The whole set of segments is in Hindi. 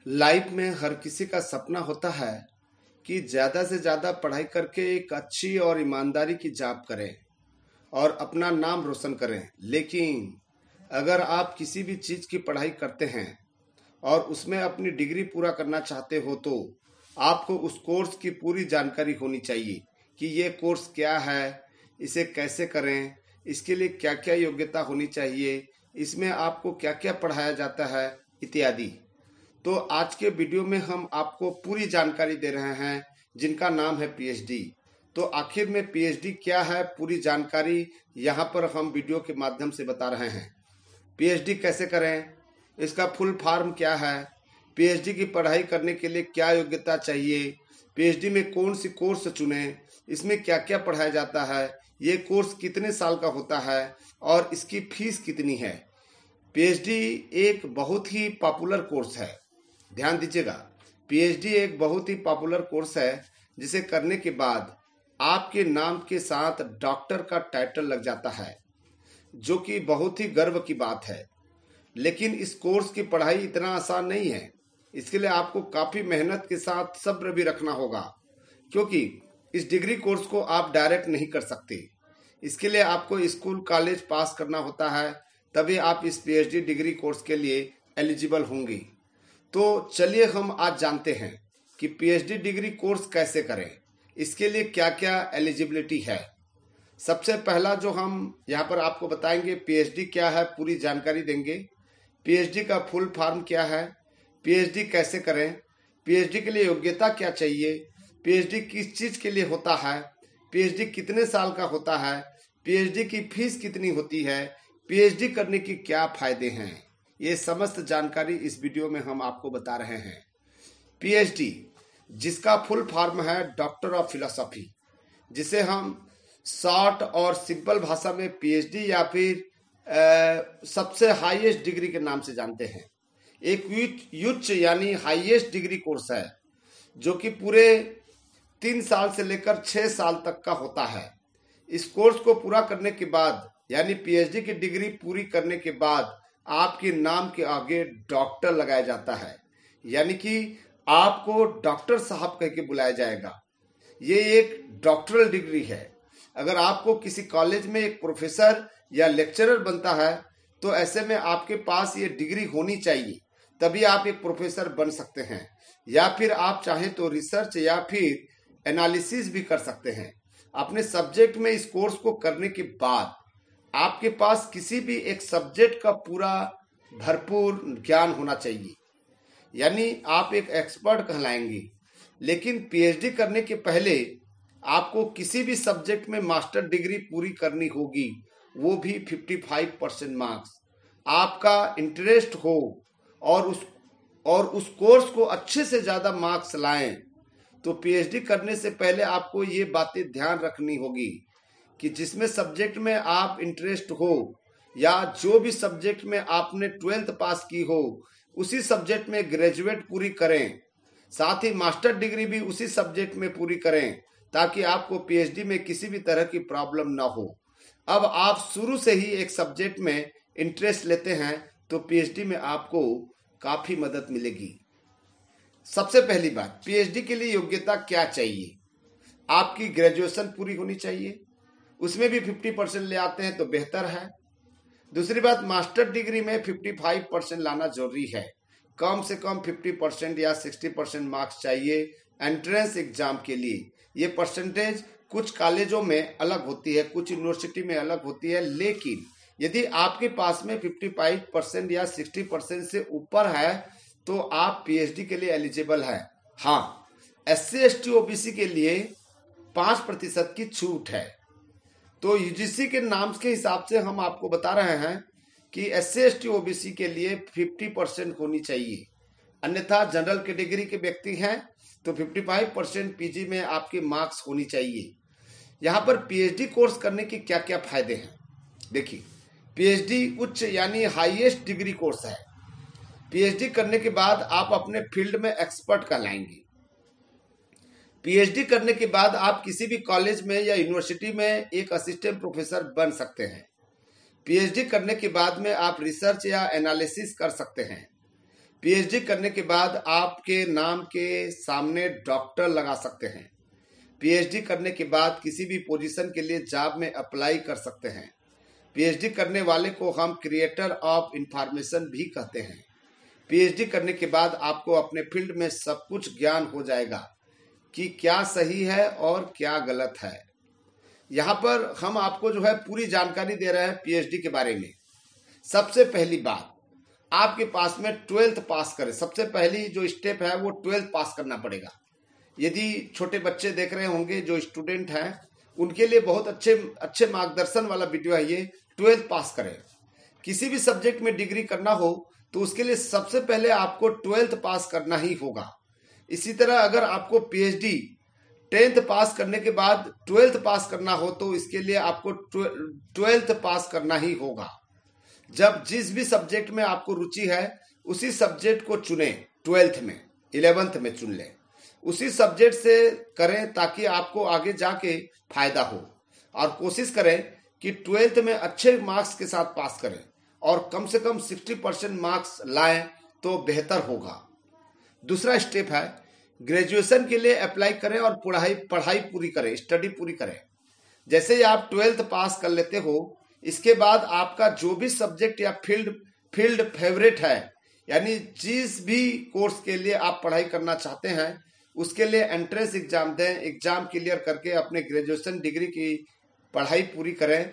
लाइफ में हर किसी का सपना होता है कि ज़्यादा से ज़्यादा पढ़ाई करके एक अच्छी और ईमानदारी की जॉब करें और अपना नाम रोशन करें। लेकिन अगर आप किसी भी चीज़ की पढ़ाई करते हैं और उसमें अपनी डिग्री पूरा करना चाहते हो तो आपको उस कोर्स की पूरी जानकारी होनी चाहिए कि ये कोर्स क्या है, इसे कैसे करें, इसके लिए क्या क्या योग्यता होनी चाहिए, इसमें आपको क्या क्या पढ़ाया जाता है इत्यादि। तो आज के वीडियो में हम आपको पूरी जानकारी दे रहे हैं जिनका नाम है पीएचडी। तो आखिर में पीएचडी क्या है, पूरी जानकारी यहाँ पर हम वीडियो के माध्यम से बता रहे हैं। पीएचडी कैसे करें, इसका फुल फॉर्म क्या है, पीएचडी की पढ़ाई करने के लिए क्या योग्यता चाहिए, पीएचडी में कौन सी कोर्स चुनें, इसमें क्या क्या पढ़ाया जाता है, ये कोर्स कितने साल का होता है और इसकी फीस कितनी है। पीएचडी एक बहुत ही पॉपुलर कोर्स है, ध्यान दीजिएगा। पीएचडी एक बहुत ही पॉपुलर कोर्स है जिसे करने के बाद आपके नाम के साथ डॉक्टर का टाइटल लग जाता है, जो कि बहुत ही गर्व की बात है। लेकिन इस कोर्स की पढ़ाई इतना आसान नहीं है। इसके लिए आपको काफ़ी मेहनत के साथ सब्र भी रखना होगा, क्योंकि इस डिग्री कोर्स को आप डायरेक्ट नहीं कर सकते। इसके लिए आपको स्कूल कॉलेज पास करना होता है, तभी आप इस पीएचडी डिग्री कोर्स के लिए एलिजिबल होंगे। तो चलिए हम आज जानते हैं कि पीएचडी डिग्री कोर्स कैसे करें, इसके लिए क्या क्या एलिजिबिलिटी है। सबसे पहला जो हम यहाँ पर आपको बताएंगे, पीएचडी क्या है पूरी जानकारी देंगे। पीएचडी का फुल फॉर्म क्या है, पीएचडी कैसे करें, पीएचडी के लिए योग्यता क्या चाहिए, पीएचडी किस चीज़ के लिए होता है, पीएचडी कितने साल का होता है, पीएचडी की फीस कितनी होती है, पीएचडी करने की क्या फायदे हैं, ये समस्त जानकारी इस वीडियो में हम आपको बता रहे हैं। पीएचडी जिसका फुल फॉर्म है डॉक्टर ऑफ फिलोसॉफी, जिसे हम शॉर्ट और सिंपल भाषा में पीएचडी या फिर सबसे हाईएस्ट डिग्री के नाम से जानते हैं। एक उच्च यानी हाईएस्ट डिग्री कोर्स है जो कि पूरे 3 साल से लेकर 6 साल तक का होता है। इस कोर्स को पूरा करने के बाद यानी पीएचडी की डिग्री पूरी करने के बाद आपके नाम के आगे डॉक्टर लगाया जाता है, यानी कि आपको डॉक्टर साहब कह के बुलाया जाएगा। ये एक डॉक्टरल डिग्री है। अगर आपको किसी कॉलेज में एक प्रोफेसर या लेक्चरर बनता है तो ऐसे में आपके पास ये डिग्री होनी चाहिए, तभी आप एक प्रोफेसर बन सकते हैं। या फिर आप चाहें तो रिसर्च या फिर एनालिसिस भी कर सकते हैं। अपने सब्जेक्ट में इस कोर्स को करने के बाद आपके पास किसी भी एक सब्जेक्ट का पूरा भरपूर ज्ञान होना चाहिए, यानी आप एक एक्सपर्ट कहलाएंगे। लेकिन पीएचडी करने के पहले आपको किसी भी सब्जेक्ट में मास्टर डिग्री पूरी करनी होगी, वो भी 55% मार्क्स। आपका इंटरेस्ट हो और उस कोर्स को अच्छे से ज़्यादा मार्क्स लाएं, तो पीएचडी करने से पहले आपको ये बातें ध्यान रखनी होगी कि जिसमें सब्जेक्ट में आप इंटरेस्ट हो या जो भी सब्जेक्ट में आपने 12th पास की हो उसी सब्जेक्ट में ग्रेजुएट पूरी करें, साथ ही मास्टर डिग्री भी उसी सब्जेक्ट में पूरी करें, ताकि आपको पीएचडी में किसी भी तरह की प्रॉब्लम ना हो। अब आप शुरू से ही एक सब्जेक्ट में इंटरेस्ट लेते हैं तो पीएचडी में आपको काफ़ी मदद मिलेगी। सबसे पहली बात, पीएचडी के लिए योग्यता क्या चाहिए। आपकी ग्रेजुएशन पूरी होनी चाहिए, उसमें भी 50% ले आते हैं तो बेहतर है। दूसरी बात, मास्टर डिग्री में 55% लाना जरूरी है। कम से कम 50% या 60% मार्क्स चाहिए एंट्रेंस एग्जाम के लिए। ये परसेंटेज कुछ कॉलेजों में अलग होती है, कुछ यूनिवर्सिटी में अलग होती है, लेकिन यदि आपके पास में 55% या 60% से ऊपर है तो आप पीएचडी के लिए एलिजिबल है। हाँ, SC ST OBC के लिए 5% की छूट है। तो यूजीसी के नाम के हिसाब से हम आपको बता रहे हैं कि SC ST OBC के लिए 50% होनी चाहिए। अन्यथा जनरल कैटेगरी के व्यक्ति हैं तो 55% पीजी में आपके मार्क्स होनी चाहिए। यहाँ पर पीएचडी कोर्स करने के क्या क्या फायदे हैं, देखिए। पीएचडी उच्च यानी हाईएस्ट डिग्री कोर्स है। पीएचडी करने के बाद आप अपने फील्ड में एक्सपर्ट कहलाएंगे। पीएचडी करने के बाद आप किसी भी कॉलेज में या यूनिवर्सिटी में एक असिस्टेंट प्रोफेसर बन सकते हैं। पीएचडी करने के बाद में आप रिसर्च या एनालिसिस कर सकते हैं। पीएचडी करने के बाद आपके नाम के सामने डॉक्टर लगा सकते हैं। पीएचडी करने के बाद किसी भी पोजीशन के लिए जॉब में अप्लाई कर सकते हैं। पीएचडी करने वाले को हम क्रिएटर ऑफ इंफॉर्मेशन भी कहते हैं। पीएचडी करने के बाद आपको अपने फील्ड में सब कुछ ज्ञान हो जाएगा कि क्या सही है और क्या गलत है। यहाँ पर हम आपको जो है पूरी जानकारी दे रहे हैं पीएचडी के बारे में। सबसे पहली बात, आपके पास में 12th पास करें। सबसे पहली जो स्टेप है वो 12th पास करना पड़ेगा। यदि छोटे बच्चे देख रहे होंगे, जो स्टूडेंट हैं, उनके लिए बहुत अच्छे मार्गदर्शन वाला वीडियो है ये। 12th पास करें। किसी भी सब्जेक्ट में डिग्री करना हो तो उसके लिए सबसे पहले आपको 12th पास करना ही होगा। इसी तरह अगर आपको पीएचडी 10th पास करने के बाद 12th पास करना हो तो इसके लिए आपको 12th पास करना ही होगा। जब जिस भी सब्जेक्ट में आपको रुचि है उसी सब्जेक्ट को चुने। 12th में 11th में चुन लें, उसी सब्जेक्ट से करें ताकि आपको आगे जाके फायदा हो। और कोशिश करें कि 12th में अच्छे मार्क्स के साथ पास करें और कम से कम 60% मार्क्स लाएं तो बेहतर होगा। दूसरा स्टेप है ग्रेजुएशन के लिए अप्लाई करें और पढ़ाई पूरी करें, स्टडी पूरी करें। जैसे ही आप 12th पास कर लेते हो, इसके बाद आपका जो भी सब्जेक्ट या फील्ड फेवरेट है, यानी जिस भी कोर्स के लिए आप पढ़ाई करना चाहते हैं उसके लिए एंट्रेंस एग्जाम दें। एग्जाम क्लियर करके अपने ग्रेजुएशन डिग्री की पढ़ाई पूरी करें।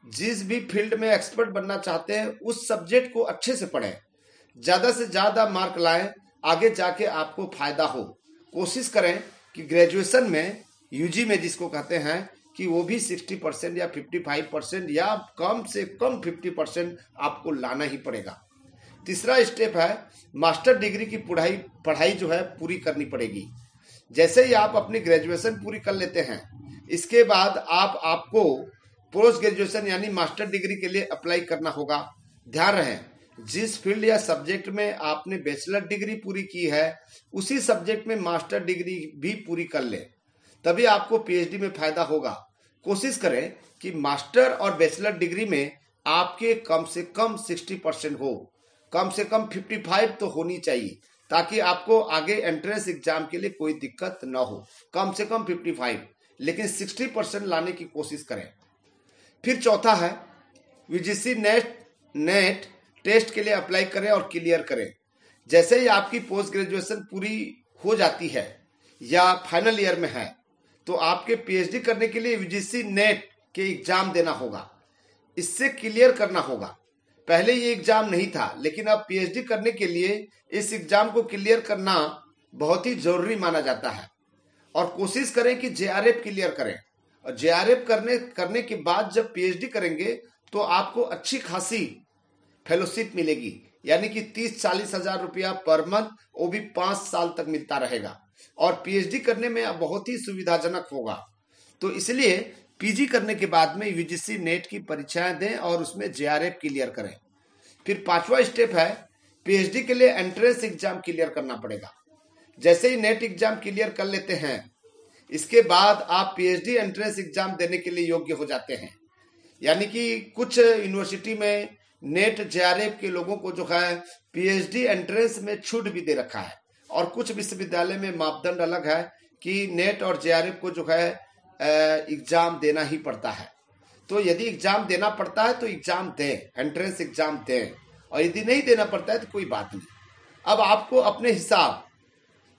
जिस भी फील्ड में एक्सपर्ट बनना चाहते हैं उस सब्जेक्ट को अच्छे से पढ़ें, ज्यादा से ज्यादा मार्क लाएं, आगे जाके आपको फायदा हो। कोशिश करें कि ग्रेजुएशन में यूजी में जिसको कहते हैं कि वो भी 60% या 55% या कम से कम 50% आपको लाना ही पड़ेगा। तीसरा स्टेप है मास्टर डिग्री की पढ़ाई जो है पूरी करनी पड़ेगी। जैसे ही आप अपनी ग्रेजुएशन पूरी कर लेते हैं, इसके बाद आपको पोस्ट ग्रेजुएशन यानी मास्टर डिग्री के लिए अप्लाई करना होगा। ध्यान रहे, जिस फील्ड या सब्जेक्ट में आपने बैचलर डिग्री पूरी की है उसी सब्जेक्ट में मास्टर डिग्री भी पूरी कर ले, तभी आपको पीएचडी में फायदा होगा। कोशिश करें कि मास्टर और बैचलर डिग्री में आपके कम से कम 60% हो, कम से कम 55 तो होनी चाहिए ताकि आपको आगे एंट्रेंस एग्जाम के लिए कोई दिक्कत न हो। कम से कम 55, लेकिन 60% लाने की कोशिश करें। फिर चौथा है यूजीसी नेट टेस्ट के लिए अप्लाई करें और क्लियर करें। जैसे ही आपकी पोस्ट ग्रेजुएशन पूरी हो जाती है या फाइनल ईयर में है तो आपके पीएचडी करने के लिए यूजीसी नेट के एग्जाम देना होगा, इससे क्लियर करना होगा। पहले ये एग्जाम नहीं था, लेकिन अब पीएचडी करने के लिए इस एग्जाम को क्लियर करना बहुत ही जरूरी माना जाता है। और कोशिश करें कि जेआरएफ क्लियर करें, और जेआरएफ करने के बाद जब पीएचडी करेंगे तो आपको अच्छी खासी फेलोशिप मिलेगी, यानी कि 30-40 हजार रुपया पर मंथ, वो भी 5 साल तक मिलता रहेगा और पीएचडी करने में बहुत ही सुविधाजनक होगा। तो इसलिए पीजी करने के बाद में यूजीसी नेट की परीक्षाएं दें और उसमें जेआरएफ क्लियर करें। फिर 5वां स्टेप है पीएचडी के लिए एंट्रेंस एग्जाम क्लियर करना पड़ेगा। जैसे ही नेट एग्जाम क्लियर कर लेते हैं, इसके बाद आप पीएचडी एंट्रेंस एग्जाम देने के लिए योग्य हो जाते हैं। यानी कि कुछ यूनिवर्सिटी में नेट जेआरएफ के लोगों को जो है पीएचडी एंट्रेंस में छूट भी दे रखा है, और कुछ विश्वविद्यालय में मापदंड अलग है कि नेट और जेआरएफ को जो है एग्जाम देना ही पड़ता है। तो यदि एग्जाम देना पड़ता है तो एग्जाम दें, एंट्रेंस एग्जाम दें, और यदि नहीं देना पड़ता है तो कोई बात नहीं। अब आपको अपने हिसाब,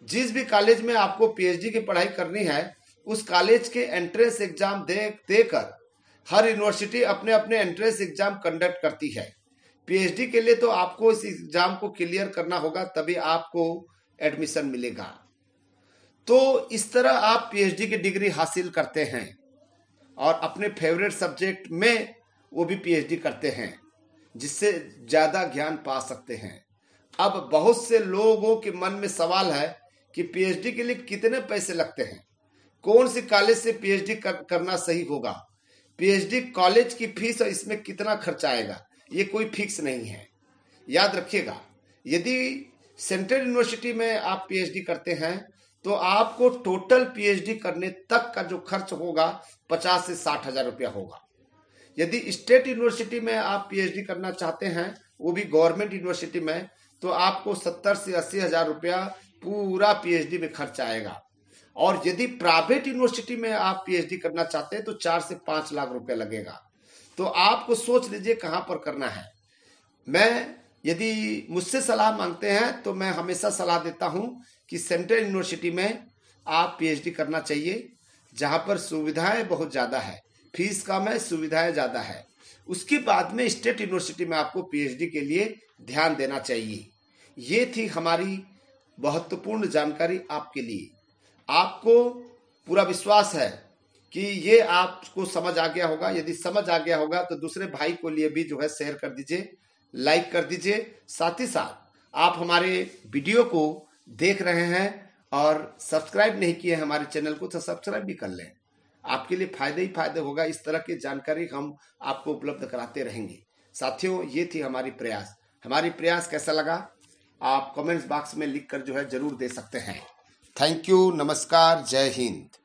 जिस भी कॉलेज में आपको पीएचडी की पढ़ाई करनी है उस कॉलेज के एंट्रेंस एग्जाम देकर हर यूनिवर्सिटी अपने अपने एंट्रेंस एग्जाम कंडक्ट करती है। पीएचडी के लिए तो आपको इस एग्जाम को क्लियर करना होगा, तभी आपको एडमिशन मिलेगा। तो इस तरह आप पीएचडी की डिग्री हासिल करते हैं और अपने फेवरेट सब्जेक्ट में वो भी पीएचडी करते हैं, जिससे ज्यादा ज्ञान पा सकते हैं। अब बहुत से लोगों के मन में सवाल है कि पीएचडी के लिए कितने पैसे लगते हैं, कौन सी कॉलेज से पीएचडी करना सही होगा, पीएचडी कॉलेज की फीस और इसमें कितना खर्चा आएगा, ये कोई फिक्स नहीं है। याद रखिएगा, यदि सेंट्रल यूनिवर्सिटी में आप पीएचडी करते हैं तो आपको टोटल पीएचडी करने तक का जो खर्च होगा 50 से 60 हजार रुपया होगा। यदि स्टेट यूनिवर्सिटी में आप पीएचडी करना चाहते हैं, वो भी गवर्नमेंट यूनिवर्सिटी में, तो आपको 70 से 80 हजार रुपया पूरा पीएचडी में खर्च आएगा। और यदि प्राइवेट यूनिवर्सिटी में आप पीएचडी करना चाहते हैं तो 4 से 5 लाख रुपया लगेगा। तो आपको सोच लीजिए कहां पर करना है। मैं यदि मुझसे सलाह मांगते हैं तो मैं हमेशा सलाह देता हूं कि सेंट्रल यूनिवर्सिटी में आप पीएचडी करना चाहिए, जहां पर सुविधाएं बहुत ज्यादा है, फीस कम है, सुविधाएं ज्यादा है। उसके बाद में स्टेट यूनिवर्सिटी में आपको पीएचडी के लिए ध्यान देना चाहिए। ये थी हमारी महत्वपूर्ण जानकारी आपके लिए। आपको पूरा विश्वास है कि ये आपको समझ आ गया होगा। यदि समझ आ गया होगा तो दूसरे भाई को लिए भी जो है शेयर कर दीजिए, लाइक कर दीजिए। साथ ही साथ आप हमारे वीडियो को देख रहे हैं और सब्सक्राइब नहीं किए हमारे चैनल को तो सब्सक्राइब भी कर लें। आपके लिए फायदे ही फायदे होगा। इस तरह की जानकारी हम आपको उपलब्ध कराते रहेंगे। साथियों, ये थी हमारी प्रयास कैसा लगा आप कमेंट्स बॉक्स में लिख कर जो है जरूर दे सकते हैं। थैंक यू, नमस्कार, जय हिंद।